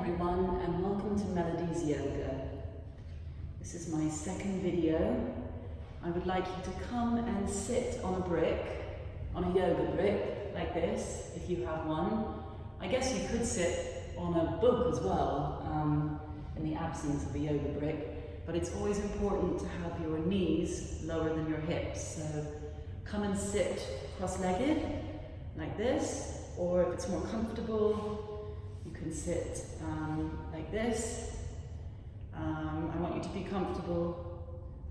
everyone, and welcome to Melody's Yoga. This is my second video. I would like you to come and sit on a brick, on a yoga brick, like this, if you have one. I guess you could sit on a book as well, in the absence of a yoga brick, but it's always important to have your knees lower than your hips. So come and sit cross-legged, like this, or if it's more comfortable, you can sit like this. I want you to be comfortable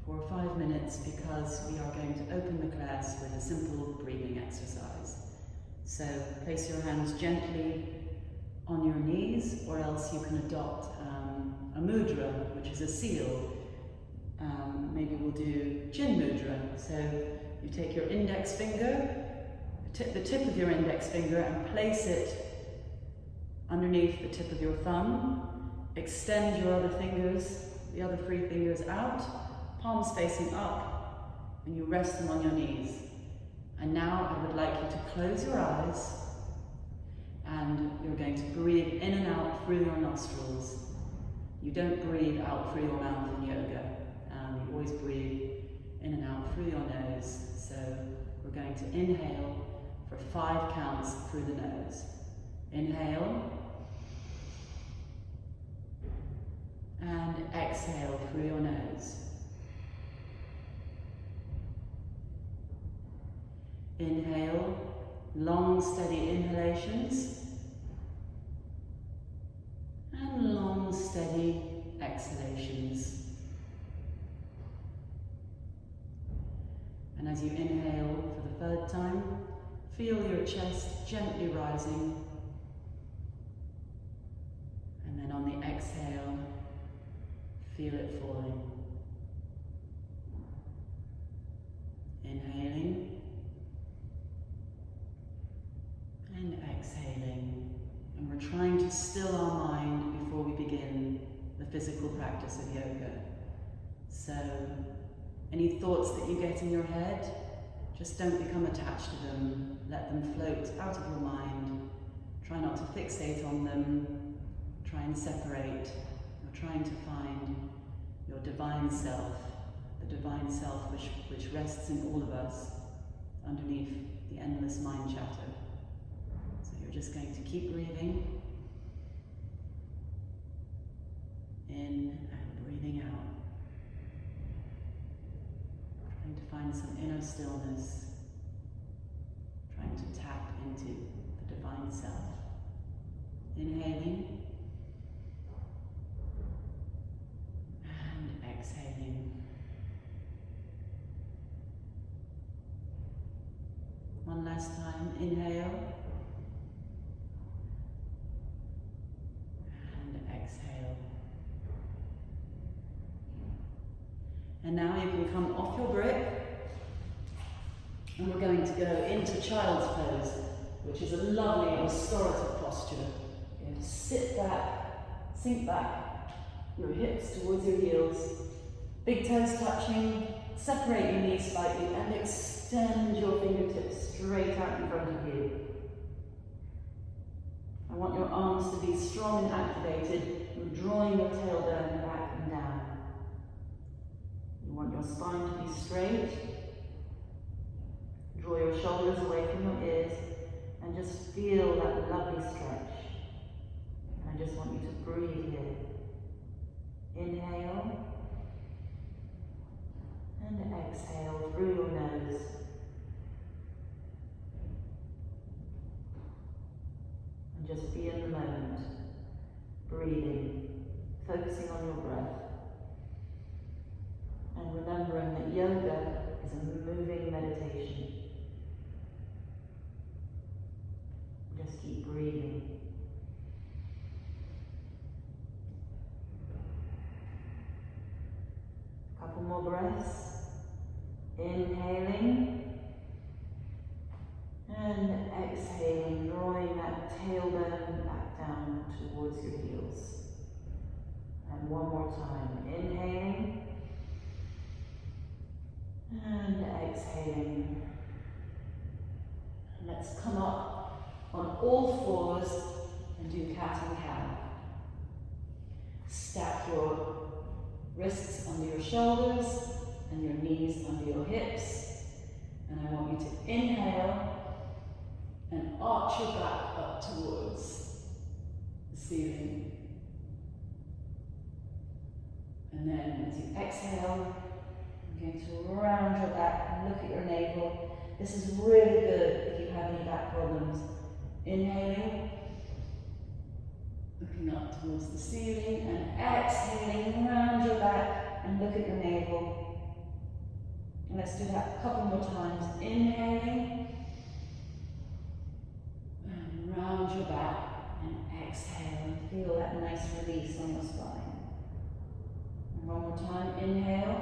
for 5 minutes because we are going to open the class with a simple breathing exercise. So place your hands gently on your knees, or else you can adopt a mudra, which is a seal. Maybe we'll do chin mudra. So you take your index finger, the tip of your index finger, and place it underneath the tip of your thumb. Extend your other fingers, the other 3 fingers out, palms facing up, and you rest them on your knees. And now I would like you to close your eyes, and you're going to breathe in and out through your nostrils. You don't breathe out through your mouth in yoga. You always breathe in and out through your nose. So we're going to inhale for 5 counts through the nose. Inhale. And exhale through your nose. Inhale, long steady inhalations. And long steady exhalations. And as you inhale for the 3rd time, feel your chest gently rising. And then on the exhale, feel it falling. Inhaling and exhaling. And we're trying to still our mind before we begin the physical practice of yoga. So any thoughts that you get in your head, just don't become attached to them. Let them float out of your mind. Try not to fixate on them. Try and separate. You're trying to find your divine self, the divine self which rests in all of us underneath the endless mind chatter. So you're just going to keep breathing in and breathing out. Trying to find some inner stillness, trying to tap into the divine self. Inhaling and exhaling. One last time, inhale and exhale. And now you can come off your brick, and we're going to go into child's pose, which is a lovely restorative posture. You're going to sit back, sink back, your hips towards your heels, big toes touching, separate your knees slightly, and extend your fingertips straight out in front of you. I want your arms to be strong and activated. You're drawing your tailbone back and down. You want your spine to be straight. Draw your shoulders away from your ears and just feel that lovely stretch. And I just want you to breathe here. Inhale and exhale through your nose. And just be in the moment, breathing, focusing on your breath. And remembering that yoga is a moving meditation. Just keep breathing. A couple more breaths. Inhaling and exhaling, drawing that tailbone back down towards your heels. And one more time. Inhaling and exhaling. Let's come up on all fours and do cat and cow. Stack your wrists under your shoulders and your knees under your hips. And I want you to inhale and arch your back up towards the ceiling. And then as you exhale, you're going to round your back and look at your navel. This is really good if you have any back problems. Inhaling, looking up towards the ceiling, and exhaling, round your back and look at your navel. And let's do that a couple more times. Inhaling, and round your back, and exhale, and feel that nice release on your spine. And one more time, inhale,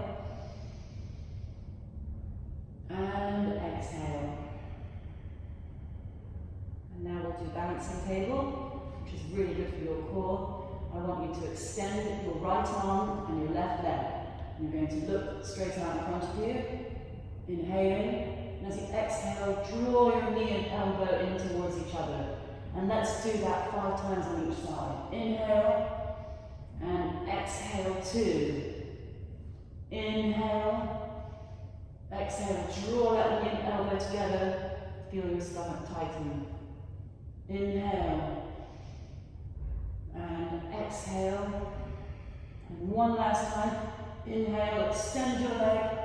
and exhale. And now we'll do balancing table, which is really good for your core. I want you to extend your right arm and your left leg. And you're going to look straight out in front of you, inhaling. And as you exhale, draw your knee and elbow in towards each other. And let's do that 5 times on each side. Inhale, and exhale 2. Inhale, exhale, draw that knee and elbow together. Feel your stomach tighten. Inhale, and exhale. And one last time. Inhale, extend your leg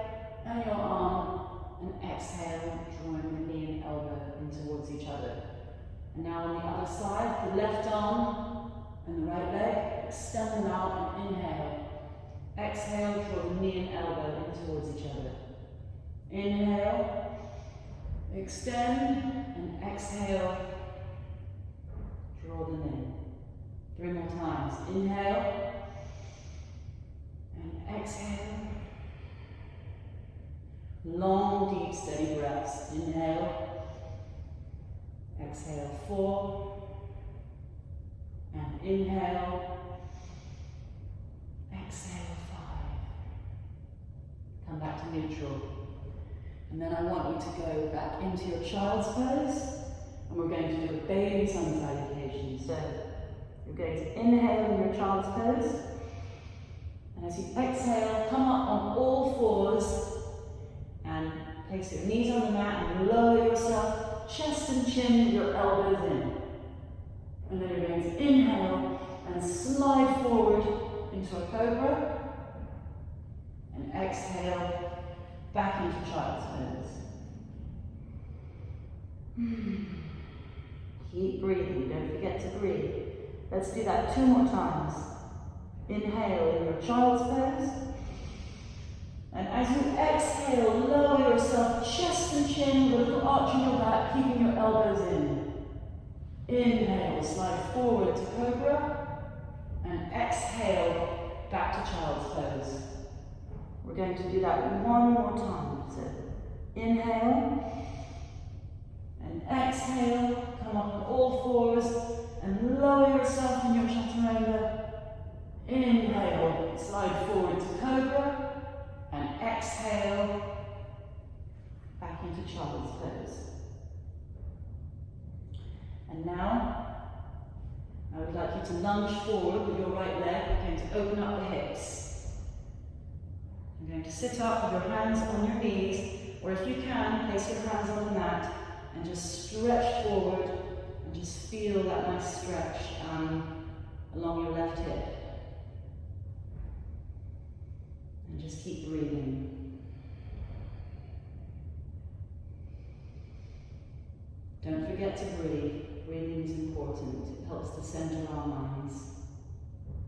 and your arm. And exhale, drawing the knee and elbow in towards each other. And now on the other side, the left arm and the right leg, extend them out and inhale. Exhale, draw the knee and elbow in towards each other. Inhale, extend, and exhale, draw them in. 3 more times. Inhale, and exhale. Long, deep, steady breaths. Inhale, exhale 4, and inhale, exhale 5. Come back to neutral. And then I want you to go back into your child's pose, and we're going to do a baby sun salutation. So you're going to inhale in your child's pose, and as you exhale, come up on all fours, and place your knees on the mat and lower yourself, chest and chin with your elbows in. And then you're going to inhale and slide forward into a cobra, and exhale back into child's pose. Keep breathing, don't forget to breathe. Let's do that 2 more times. Inhale in your child's pose. And as you exhale, lower yourself, chest and chin with a little arch in your back, keeping your elbows in. Inhale, slide forward to cobra, and exhale, back to child's pose. We're going to do that 1 more time. So inhale, and exhale, come up on all fours, and lower yourself in your chaturanga. Inhale, slide forward to cobra, and exhale, back into child's pose. And now, I would like you to lunge forward with your right leg. You're going to open up the hips. You're going to sit up with your hands on your knees, or if you can, place your hands on the mat and just stretch forward and just feel that nice stretch along your left hip. And just keep breathing. Don't forget to breathe. Breathing is important. It helps to center our minds.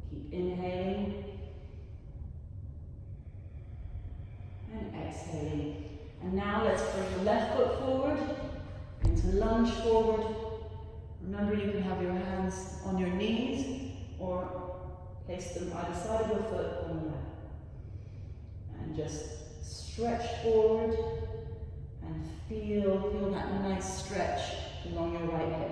Keep inhaling and exhaling. And now let's bring the left foot forward into lunge forward. Remember, you can have your hands on your knees or place them either side of your foot on the mat. And just stretch forward and feel that nice stretch along your right hip.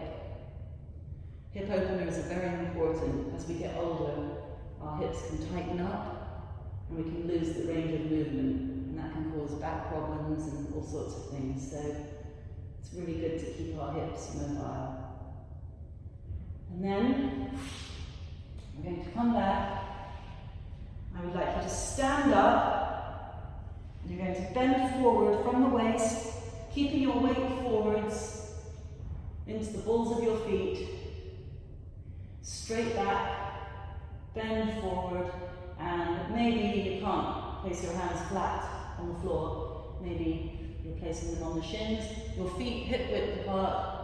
Hip openers are very important. As we get older, our hips can tighten up and we can lose the range of movement, and that can cause back problems and all sorts of things. So it's really good to keep our hips mobile. And then we're going to come back into the balls of your feet, straight back, bend forward, and maybe you can't place your hands flat on the floor. Maybe you're placing them on the shins, your feet hip width apart,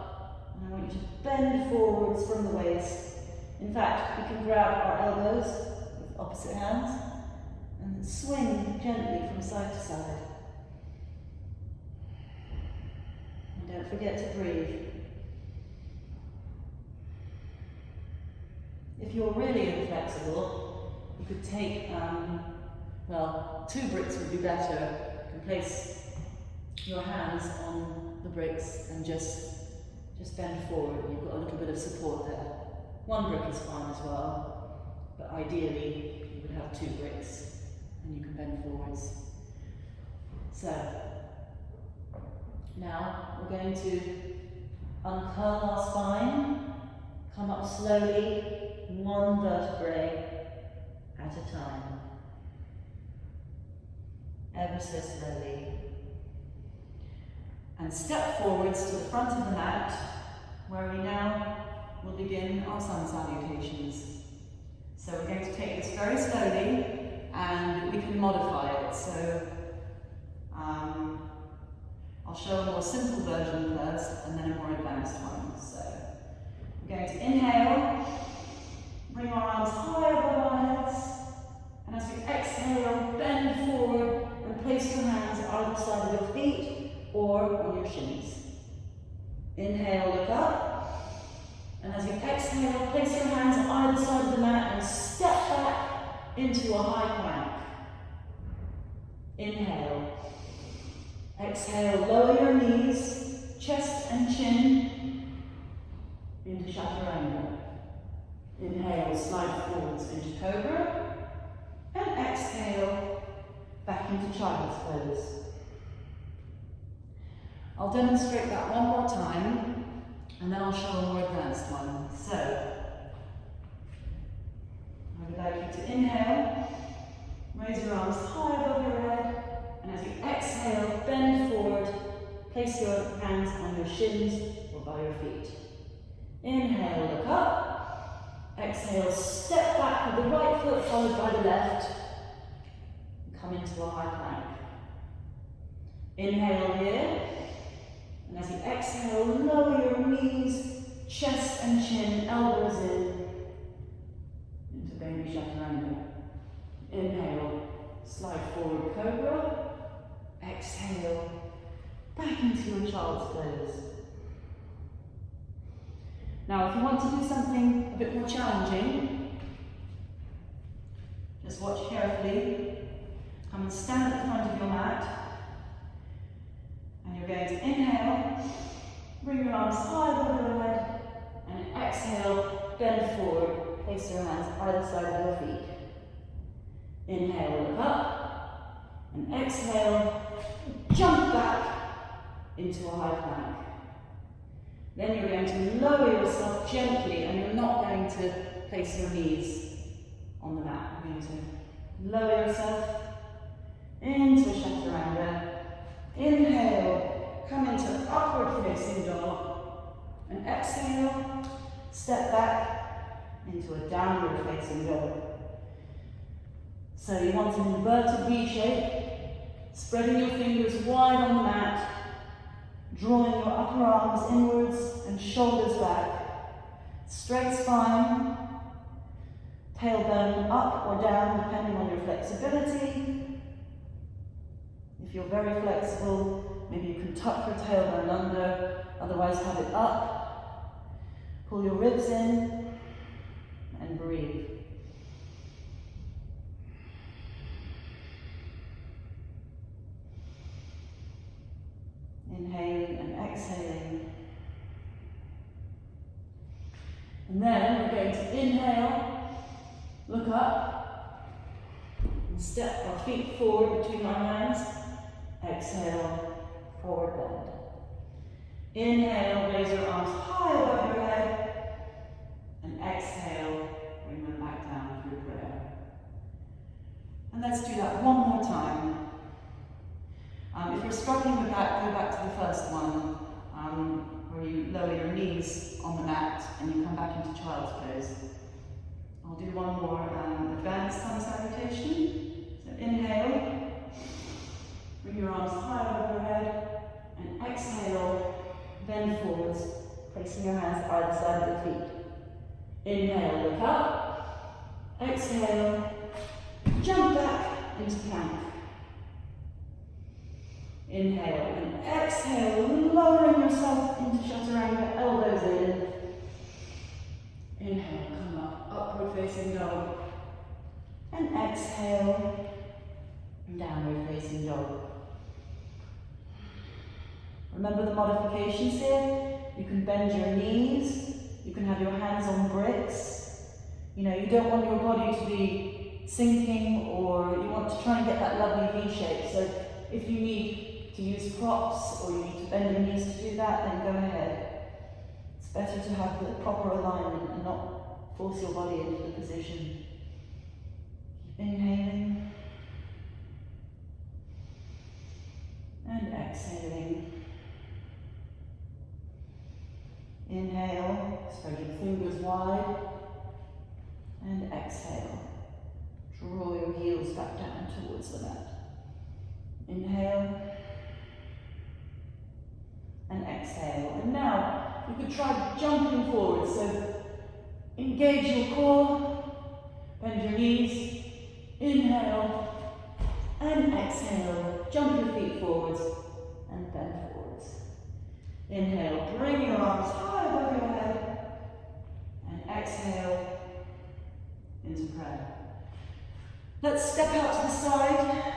and I want you to bend forwards from the waist. In fact, we can grab our elbows with opposite hands and swing gently from side to side. And don't forget to breathe. If you're really inflexible, you could take, well, 2 bricks would be better. You can place your hands on the bricks and just bend forward. You've got a little bit of support there. 1 brick is fine as well, but ideally you would have 2 bricks and you can bend forwards. So, now we're going to uncurl our spine, come up slowly, 1 vertebrae at a time, ever so slowly. And step forwards to the front of the mat, where we now will begin our sun salutations. So we're going to take this very slowly, and we can modify it. So I'll show a more simple version first, and then a more advanced one. So we're going to inhale, bring our arms high above our heads, and as we exhale, bend forward and place your hands either side of your feet or on your shins. Inhale, look up, and as you exhale, place your hands either side of the mat and step back into a high plank. Inhale. Exhale, lower your knees, chest and chin into Chaturanga. Inhale, slide forwards into Cobra, and exhale, back into Child's Pose. I'll demonstrate that one more time, and then I'll show a more advanced one. So, I would like you to inhale, raise your arms high above your head, and as you exhale, bend forward, place your hands on your shins or by your feet. Inhale, look up. Exhale, step back with the right foot followed by the left, and come into a high plank. Inhale here. And as you exhale, lower your knees, chest and chin, elbows into Baby Chaturanga. Inhale, slide forward, Cobra. Exhale, back into your Child's Pose. Now, if you want to do something a bit more challenging, just watch carefully. Come and stand at the front of your mat. And you're going to inhale, bring your arms high above your head, and exhale, bend forward, place your hands either side of your feet. Inhale, look up, and exhale, jump back into a high plank. Then you're going to lower yourself gently, and you're not going to place your knees on the mat. You're going to lower yourself into Chaturanga. Inhale, come into upward facing dog, and exhale, step back into a downward facing dog. So you want an inverted V shape, spreading your fingers wide on the mat, drawing your upper arms inwards and shoulders back, straight spine, tailbone up or down depending on your flexibility. If you're very flexible, maybe you can tuck your tailbone under, otherwise have it up. Pull your ribs in and breathe. Inhaling and exhaling. And then we're going to inhale, look up, and step our feet forward between our hands. Exhale, forward bend. Inhale, raise your arms high above your head, and exhale, bring them back down through prayer. And let's do that one more time. If you're struggling with that, go back to the first one, where you lower your knees on the mat and you come back into child's pose. I'll do one more advanced sun salutation. So inhale, bring your arms high over your head, and exhale, bend forwards, placing your hands either side of the feet. Inhale, look up, exhale, jump back into plank. Inhale and exhale, lowering yourself into chaturanga, elbows in. Inhale, come up, upward facing dog. And exhale, downward facing dog. Remember the modifications here? You can bend your knees, you can have your hands on bricks. You know, you don't want your body to be sinking, or you want to try and get that lovely V shape. So if you need to use props or you need to bend your knees to do that, then go ahead. It's better to have the proper alignment and not force your body into the position. Keep inhaling and exhaling. Inhale, spread your fingers wide, and exhale. Draw your heels back down towards the mat. Inhale and exhale. And now you could try jumping forward. So engage your core, bend your knees, inhale and exhale. Jump your feet forwards and bend forwards. Inhale, bring your arms high above your head, and exhale into prayer. Let's step out to the side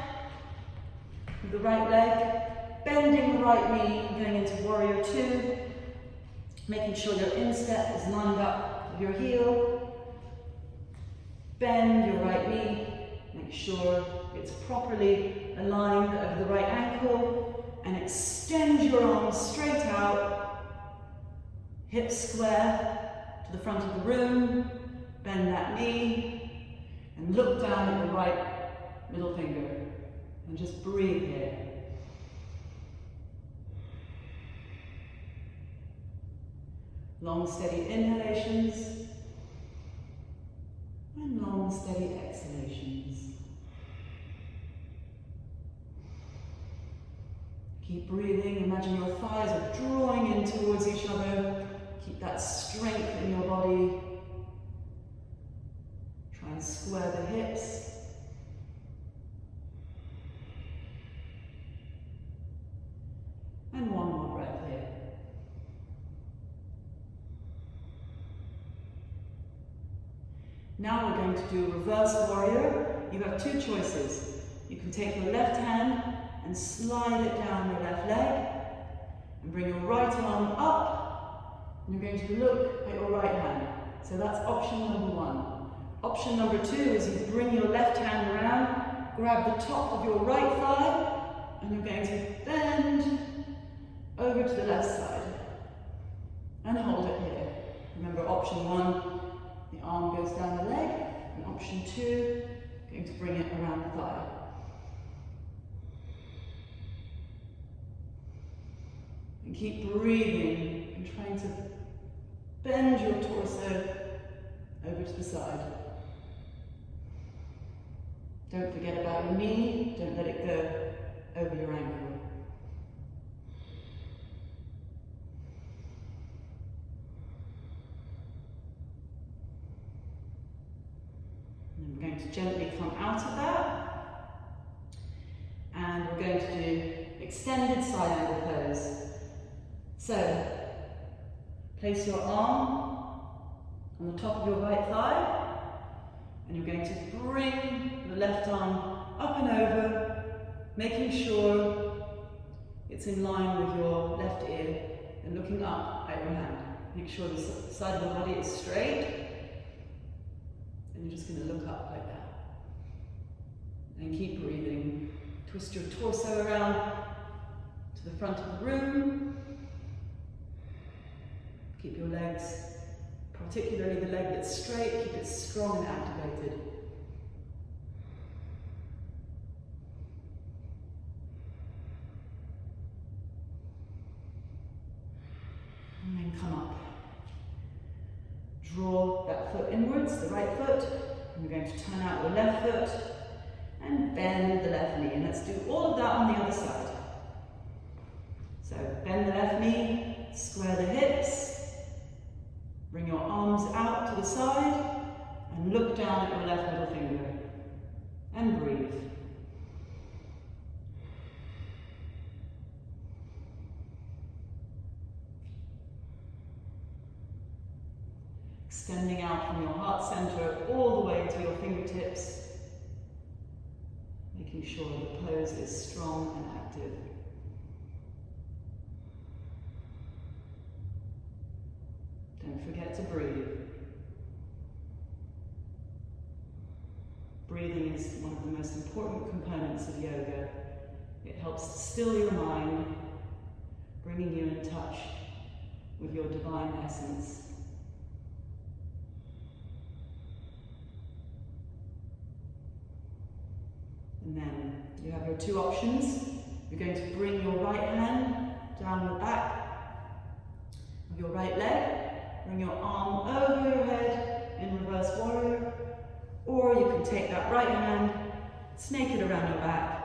with the right leg, bending the right knee, going into warrior two, making sure your instep is lined up with your heel. Bend your right knee, make sure it's properly aligned over the right ankle, and extend your arms straight out, hips square to the front of the room, bend that knee, and look down at the right middle finger, and just breathe here. Long, steady inhalations, and long, steady exhalations. Keep breathing. Imagine your thighs are drawing in towards each other. Keep that strength in your body. Try and square the hips. And one more breath here. Now we're going to do reverse warrior. You have two choices. You can take your left hand and slide it down your left leg, and bring your right arm up, and you're going to look at your right hand. So that's option number one. Option number two is you bring your left hand around, grab the top of your right thigh, and you're going to bend over to the left side, and hold it here. Remember, option one, the arm goes down the leg, and option two, going to bring it around the thigh. And keep breathing and trying to bend your torso over to the side. Don't forget about your knee, don't let it go over your ankle. And we're going to gently come out of that, and we're going to do extended side angle pose. So, place your arm on the top of your right thigh, and you're going to bring the left arm up and over, making sure it's in line with your left ear and looking up at your hand. Make sure the side of the body is straight, and you're just going to look up like that. And keep breathing. Twist your torso around to the front of the room. Keep your legs, particularly the leg that's straight, keep it strong and activated. And then come up. forwards, the right foot, and we're going to turn out your left foot and bend the left knee. And let's do all of that on the other side. So bend the left knee, square the hips, bring your arms out to the side, and look down at your left middle finger. And breathe. Extending out from your heart center all the way to your fingertips, making sure the pose is strong and active. Don't forget to breathe. Breathing is one of the most important components of yoga. It helps to still your mind, bringing you in touch with your divine essence. And then you have your two options. You're going to bring your right hand down the back of your right leg, bring your arm over your head in reverse warrior, or you can take that right hand, snake it around your back,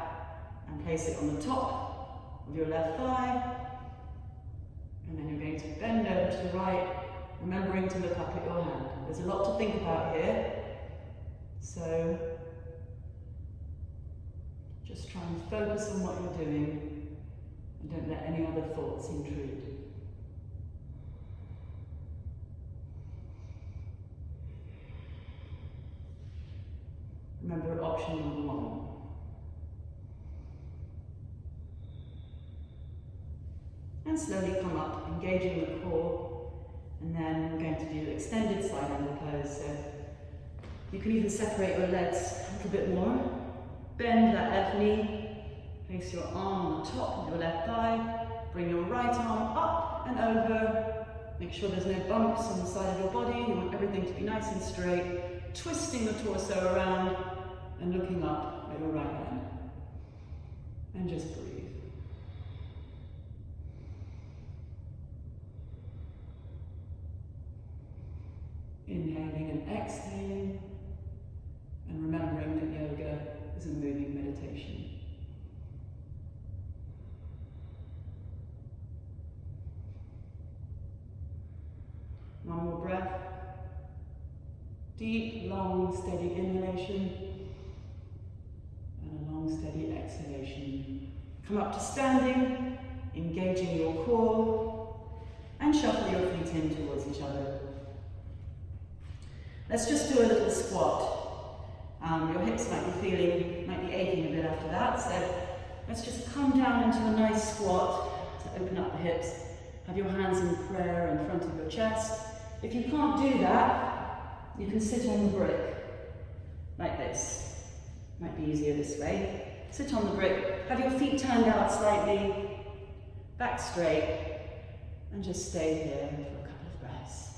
and place it on the top of your left thigh. And then you're going to bend over to the right, remembering to look up at your hand. There's a lot to think about here, so just try and focus on what you're doing and don't let any other thoughts intrude. Remember option number one. And slowly come up, engaging the core, and then we're going to do extended side angle pose. So you can even separate your legs a little bit more. Bend that left knee, place your arm on the top of your left thigh, bring your right arm up and over. Make sure there's no bumps on the side of your body. You want everything to be nice and straight. Twisting the torso around and looking up at your right hand. And just breathe. Inhaling and exhaling, and remembering that yoga is a moving meditation. One more breath. Deep, long, steady inhalation, and a long, steady exhalation. Come up to standing, engaging your core, and shuffle your feet in towards each other. Let's just do a little squat. Your hips might be aching a bit after that, so let's just come down into a nice squat to open up the hips. Have your hands in prayer in front of your chest. If you can't do that, you can sit on the brick, like this. Might be easier this way. Sit on the brick, have your feet turned out slightly, back straight, and just stay here for a couple of breaths.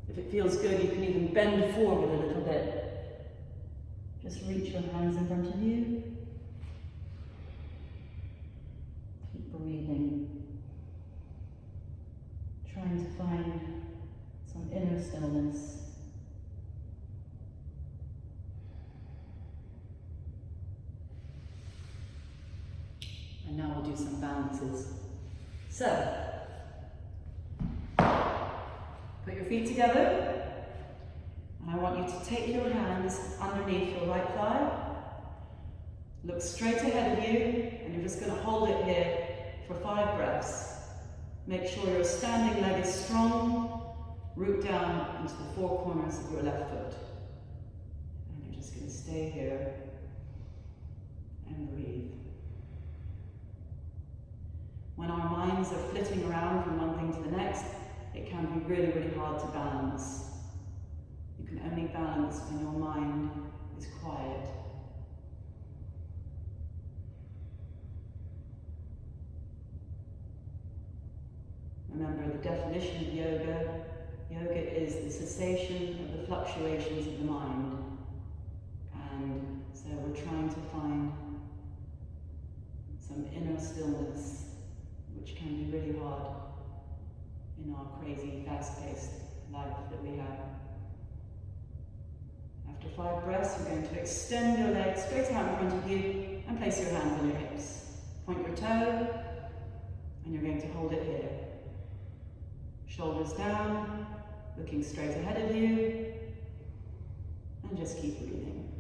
If it feels good, you can even bend forward a little bit. Just reach your hands in front of you. Keep breathing. Trying to find some inner stillness. And now we'll do some balances. So, put your feet together. And I want you to take your hands underneath your right thigh. Look straight ahead of you, and you're just going to hold it here for 5 breaths. Make sure your standing leg is strong. Root down into the 4 corners of your left foot. And you're just going to stay here and breathe. When our minds are flitting around from one thing to the next, it can be really, really hard to balance. You can only balance when your mind is quiet. Remember the definition of yoga. Yoga is the cessation of the fluctuations of the mind. And so we're trying to find some inner stillness, which can be really hard in our crazy, fast-paced life that we have. After 5 breaths, you're going to extend your legs straight out in front of you and place your hands on your hips. Point your toe, and you're going to hold it here. Shoulders down, looking straight ahead of you, and just keep breathing.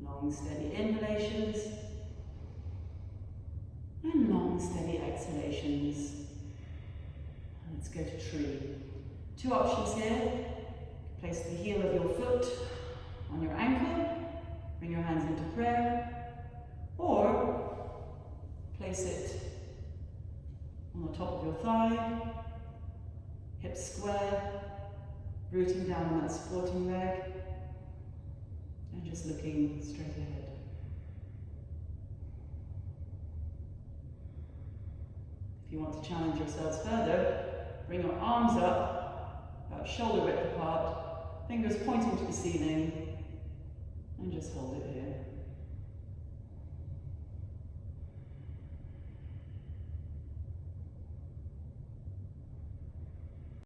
Long, steady inhalations, and long, steady exhalations. Let's go to tree. 2 options here. Place the heel of your foot on your ankle, bring your hands into prayer, or place it on the top of your thigh, hips square, rooting down on that supporting leg, and just looking straight ahead. If you want to challenge yourselves further, bring your arms up, about shoulder width apart, fingers pointing to the ceiling, and just hold it here.